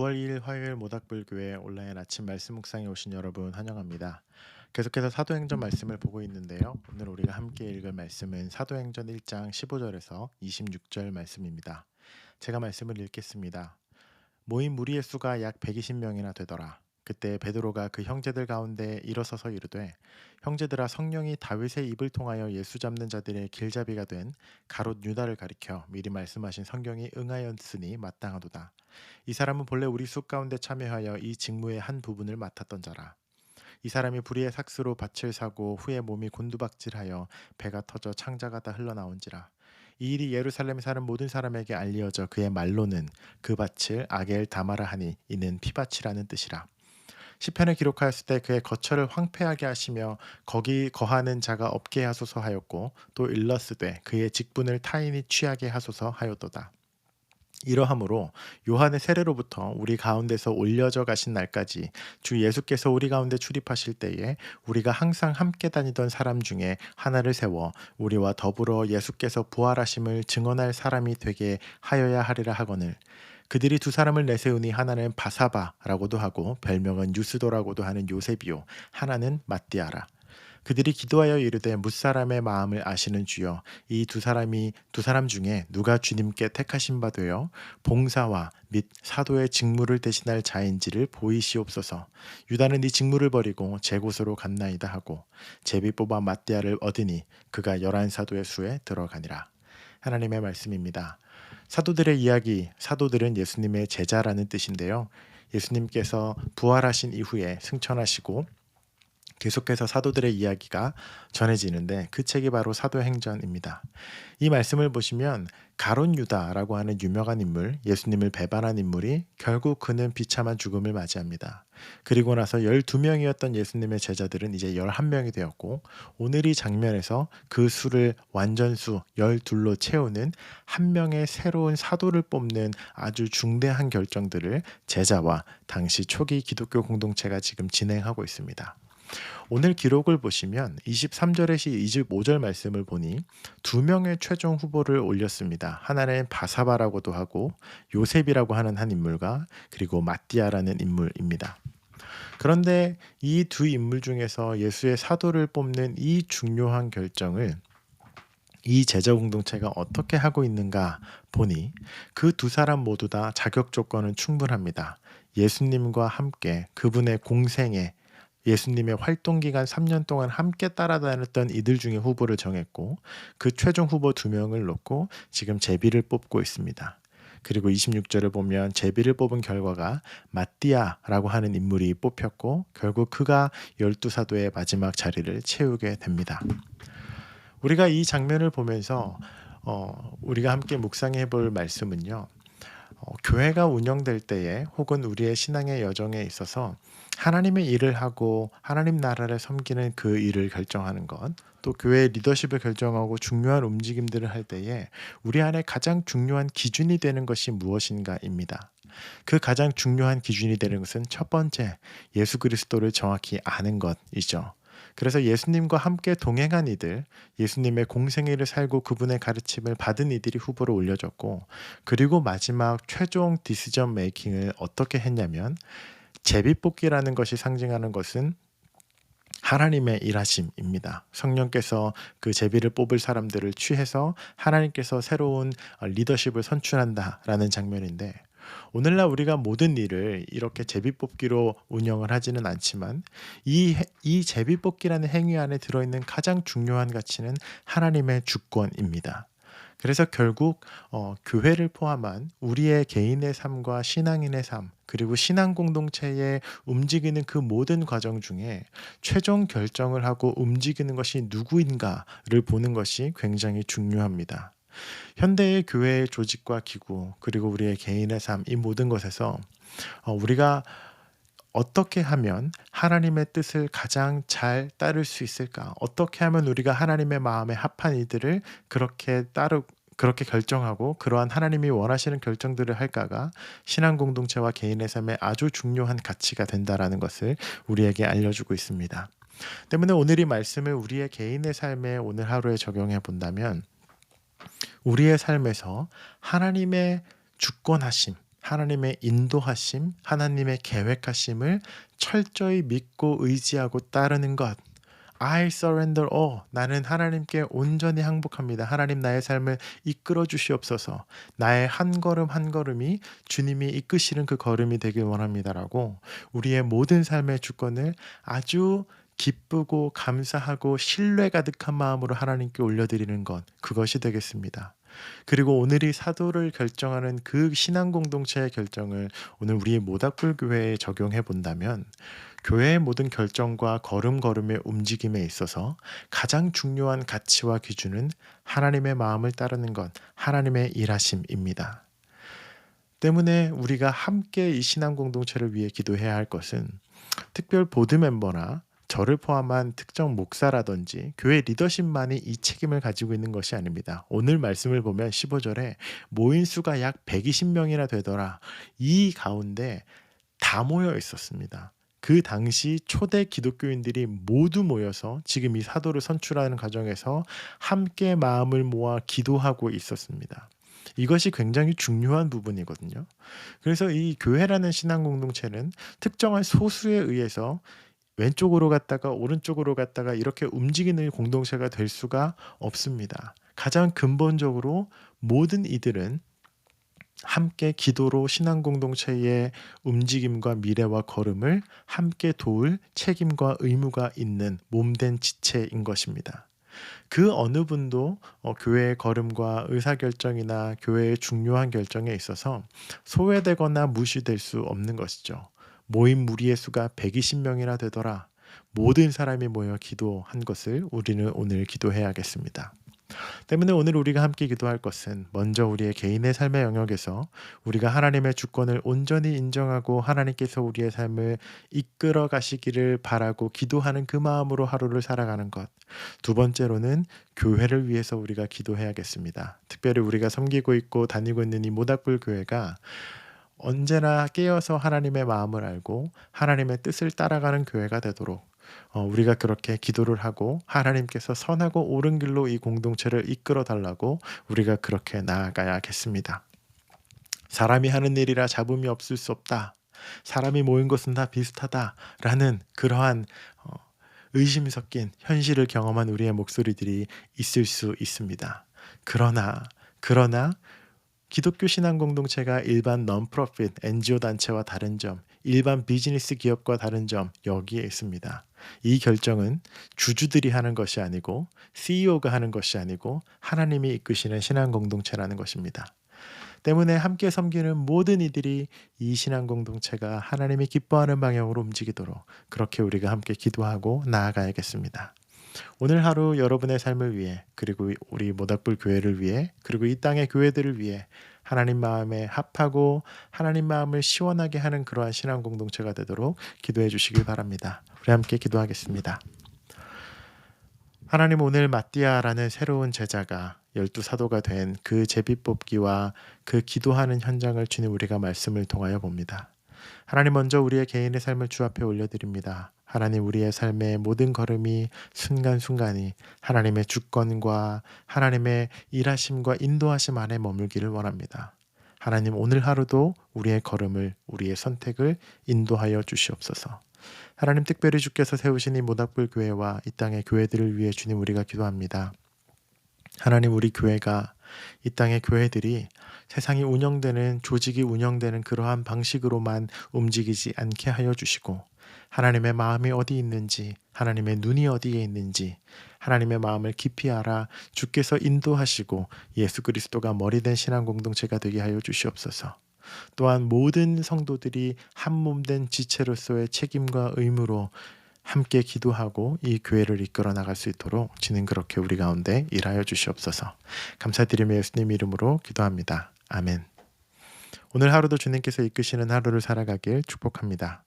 9월 2일 화요일 모닥불교회 온라인 아침 말씀 묵상에 오신 여러분 환영합니다. 계속해서 사도행전 말씀을 보고 있는데요. 오늘 우리가 함께 읽을 말씀은 사도행전 1장 15절에서 26절 말씀입니다. 제가 말씀을 읽겠습니다. 모인 무리의 수가 약 120명이나 되더라. 그때 베드로가 그 형제들 가운데 일어서서 이르되, 형제들아, 성령이 다윗의 입을 통하여 예수 잡는 자들의 길잡이가 된 가롯 유다를 가리켜 미리 말씀하신 성경이 응하였으니 마땅하도다. 이 사람은 본래 우리 수 가운데 참여하여 이 직무의 한 부분을 맡았던 자라. 이 사람이 불의의 삭스로 밭을 사고 후에 몸이 곤두박질하여 배가 터져 창자가 다 흘러나온지라. 이 일이 예루살렘에 사는 모든 사람에게 알려져 그의 말로는 그 밭을 아겔 다마라 하니 이는 피밭이라는 뜻이라. 시편을 기록하였을 때 그의 거처를 황폐하게 하시며 거기 거하는 자가 없게 하소서 하였고, 또 일러스되 그의 직분을 타인이 취하게 하소서 하였도다. 이러함으로 요한의 세례로부터 우리 가운데서 올려져 가신 날까지 주 예수께서 우리 가운데 출입하실 때에 우리가 항상 함께 다니던 사람 중에 하나를 세워 우리와 더불어 예수께서 부활하심을 증언할 사람이 되게 하여야 하리라 하거늘, 그들이 두 사람을 내세우니 하나는 바사바라고도 하고 별명은 유스도라고도 하는 요셉이요 하나는 matti아라. 그들이 기도하여 이르되, 뭇사람의 마음을 아시는 주여, 이 두 사람 중에 누가 주님께 택하신 바 되어 봉사와 및 사도의 직무를 대신할 자인지를 보이시옵소서. 유다는 이 직무를 버리고 제 곳으로 갔나이다 하고 제비 뽑아 matti아를 얻으니 그가 11사도의 수에 들어가니라. 하나님의 말씀입니다. 사도들의 이야기, 사도들은 예수님의 제자라는 뜻인데요. 예수님께서 부활하신 이후에 승천하시고 계속해서 사도들의 이야기가 전해지는데 그 책이 바로 사도행전입니다. 이 말씀을 보시면 가룟 유다라고 하는 유명한 인물, 예수님을 배반한 인물이 결국 그는 비참한 죽음을 맞이합니다. 그리고 나서 12명이었던 예수님의 제자들은 이제 11명이 되었고, 오늘 이 장면에서 그 수를 완전수 12로 채우는 한 명의 새로운 사도를 뽑는 아주 중대한 결정들을 제자와 당시 초기 기독교 공동체가 지금 진행하고 있습니다. 오늘 기록을 보시면 23절에서 25절 말씀을 보니 두 명의 최종 후보를 올렸습니다. 하나는 바사바라고도 하고 요셉이라고 하는 한 인물과 그리고 matti아라는 인물입니다. 그런데 이 두 인물 중에서 예수의 사도를 뽑는 이 중요한 결정을 이 제자 공동체가 어떻게 하고 있는가 보니 그 두 사람 모두 다 자격 조건은 충분합니다. 예수님과 함께 그분의 공생에 예수님의 활동 기간 3년 동안 함께 따라다녔던 이들 중에 후보를 정했고, 그 최종 후보 2명을 놓고 지금 제비를 뽑고 있습니다. 그리고 26절을 보면 제비를 뽑은 결과가 matti아라고 하는 인물이 뽑혔고, 결국 그가 12사도의 마지막 자리를 채우게 됩니다. 우리가 이 장면을 보면서 우리가 함께 묵상해 볼 말씀은요. 교회가 운영될 때에 혹은 우리의 신앙의 여정에 있어서 하나님의 일을 하고 하나님 나라를 섬기는 그 일을 결정하는 것, 또 교회의 리더십을 결정하고 중요한 움직임들을 할 때에 우리 안에 가장 중요한 기준이 되는 것이 무엇인가입니다. 그 가장 중요한 기준이 되는 것은 첫 번째, 예수 그리스도를 정확히 아는 것이죠. 그래서 예수님과 함께 동행한 이들, 예수님의 공생애를 살고 그분의 가르침을 받은 이들이 후보로 올려졌고, 그리고 마지막 최종 디시전 메이킹을 어떻게 했냐면, 제비뽑기라는 것이 상징하는 것은 하나님의 일하심입니다. 성령께서 그 제비를 뽑을 사람들을 취해서 하나님께서 새로운 리더십을 선출한다라는 장면인데, 오늘날 우리가 모든 일을 이렇게 제비뽑기로 운영을 하지는 않지만 이 제비뽑기라는 행위 안에 들어있는 가장 중요한 가치는 하나님의 주권입니다. 그래서 결국 교회를 포함한 우리의 개인의 삶과 신앙인의 삶, 그리고 신앙 공동체에 움직이는 그 모든 과정 중에 최종 결정을 하고 움직이는 것이 누구인가를 보는 것이 굉장히 중요합니다. 현대의 교회의 조직과 기구, 그리고 우리의 개인의 삶, 이 모든 것에서 우리가 어떻게 하면 하나님의 뜻을 가장 잘 따를 수 있을까? 어떻게 하면 우리가 하나님의 마음에 합한 이들을 그렇게 결정하고 그러한 하나님이 원하시는 결정들을 할까가 신앙 공동체와 개인의 삶에 아주 중요한 가치가 된다라는 것을 우리에게 알려주고 있습니다. 때문에 오늘 이 말씀을 우리의 개인의 삶에 오늘 하루에 적용해 본다면, 우리의 삶에서 하나님의 주권하심, 하나님의 인도하심, 하나님의 계획하심을 철저히 믿고 의지하고 따르는 것. I surrender all. 나는 하나님께 온전히 항복합니다. 하나님 나의 삶을 이끌어 주시옵소서. 나의 한 걸음 한 걸음이 주님이 이끄시는 그 걸음이 되길 원합니다라고 우리의 모든 삶의 주권을 아주 기쁘고 감사하고 신뢰 가득한 마음으로 하나님께 올려드리는 것, 그것이 되겠습니다. 그리고 오늘 이 사도를 결정하는 그 신앙 공동체의 결정을 오늘 우리 모닥불 교회에 적용해 본다면 교회의 모든 결정과 걸음걸음의 움직임에 있어서 가장 중요한 가치와 기준은 하나님의 마음을 따르는 것, 하나님의 일하심입니다. 때문에 우리가 함께 이 신앙 공동체를 위해 기도해야 할 것은 특별 보드 멤버나 저를 포함한 특정 목사라든지 교회 리더십만이 이 책임을 가지고 있는 것이 아닙니다. 오늘 말씀을 보면 15절에 모인 수가 약 120명이나 되더라. 이 가운데 다 모여 있었습니다. 그 당시 초대 기독교인들이 모두 모여서 지금 이 사도를 선출하는 과정에서 함께 마음을 모아 기도하고 있었습니다. 이것이 굉장히 중요한 부분이거든요. 그래서 이 교회라는 신앙 공동체는 특정한 소수에 의해서 왼쪽으로 갔다가 오른쪽으로 갔다가 이렇게 움직이는 공동체가 될 수가 없습니다. 가장 근본적으로 모든 이들은 함께 기도로 신앙 공동체의 움직임과 미래와 걸음을 함께 도울 책임과 의무가 있는 몸된 지체인 것입니다. 그 어느 분도 교회의 걸음과 의사결정이나 교회의 중요한 결정에 있어서 소외되거나 무시될 수 없는 것이죠. 모인 무리의 수가 120명이나 되더라. 모든 사람이 모여 기도한 것을 우리는 오늘 기도해야겠습니다. 때문에 오늘 우리가 함께 기도할 것은 먼저 우리의 개인의 삶의 영역에서 우리가 하나님의 주권을 온전히 인정하고 하나님께서 우리의 삶을 이끌어 가시기를 바라고 기도하는 그 마음으로 하루를 살아가는 것. 두 번째로는 교회를 위해서 우리가 기도해야겠습니다. 특별히 우리가 섬기고 있고 다니고 있는 이 모닥불 교회가 언제나 깨어서 하나님의 마음을 알고 하나님의 뜻을 따라가는 교회가 되도록 우리가 그렇게 기도를 하고 하나님께서 선하고 옳은 길로 이 공동체를 이끌어 달라고 우리가 그렇게 나아가야겠습니다. 사람이 하는 일이라 잡음이 없을 수 없다. 사람이 모인 것은 다 비슷하다라는 그러한 의심 섞인 현실을 경험한 우리의 목소리들이 있을 수 있습니다. 그러나 기독교 신앙 공동체가 일반 non-profit NGO 단체와 다른 점, 일반 비즈니스 기업과 다른 점 여기에 있습니다. 이 결정은 주주들이 하는 것이 아니고 CEO가 하는 것이 아니고 하나님이 이끄시는 신앙 공동체라는 것입니다. 때문에 함께 섬기는 모든 이들이 이 신앙 공동체가 하나님이 기뻐하는 방향으로 움직이도록 그렇게 우리가 함께 기도하고 나아가야겠습니다. 오늘 하루 여러분의 삶을 위해 그리고 우리 모닥불 교회를 위해 그리고 이 땅의 교회들을 위해 하나님 마음에 합하고 하나님 마음을 시원하게 하는 그러한 신앙 공동체가 되도록 기도해 주시길 바랍니다. 우리 함께 기도하겠습니다. 하나님, 오늘 마띠아라는 새로운 제자가 12사도가 된 그 제비뽑기와 그 기도하는 현장을 주님 우리가 말씀을 통하여 봅니다. 하나님, 먼저 우리의 개인의 삶을 주 앞에 올려드립니다. 하나님, 우리의 삶의 모든 걸음이 순간순간이 하나님의 주권과 하나님의 일하심과 인도하심 안에 머물기를 원합니다. 하나님, 오늘 하루도 우리의 걸음을 우리의 선택을 인도하여 주시옵소서. 하나님, 특별히 주께서 세우신 이 모닥불 교회와 이 땅의 교회들을 위해 주님 우리가 기도합니다. 하나님, 우리 교회가 이 땅의 교회들이 세상이 운영되는 조직이 운영되는 그러한 방식으로만 움직이지 않게 하여 주시고 하나님의 마음이 어디 있는지 하나님의 눈이 어디에 있는지 하나님의 마음을 깊이 알아 주께서 인도하시고 예수 그리스도가 머리된 신앙 공동체가 되게 하여 주시옵소서. 또한 모든 성도들이 한 몸된 지체로서의 책임과 의무로 함께 기도하고 이 교회를 이끌어 나갈 수 있도록 주님 그렇게 우리 가운데 일하여 주시옵소서. 감사드리며 예수님 이름으로 기도합니다. 아멘. 오늘 하루도 주님께서 이끄시는 하루를 살아가길 축복합니다.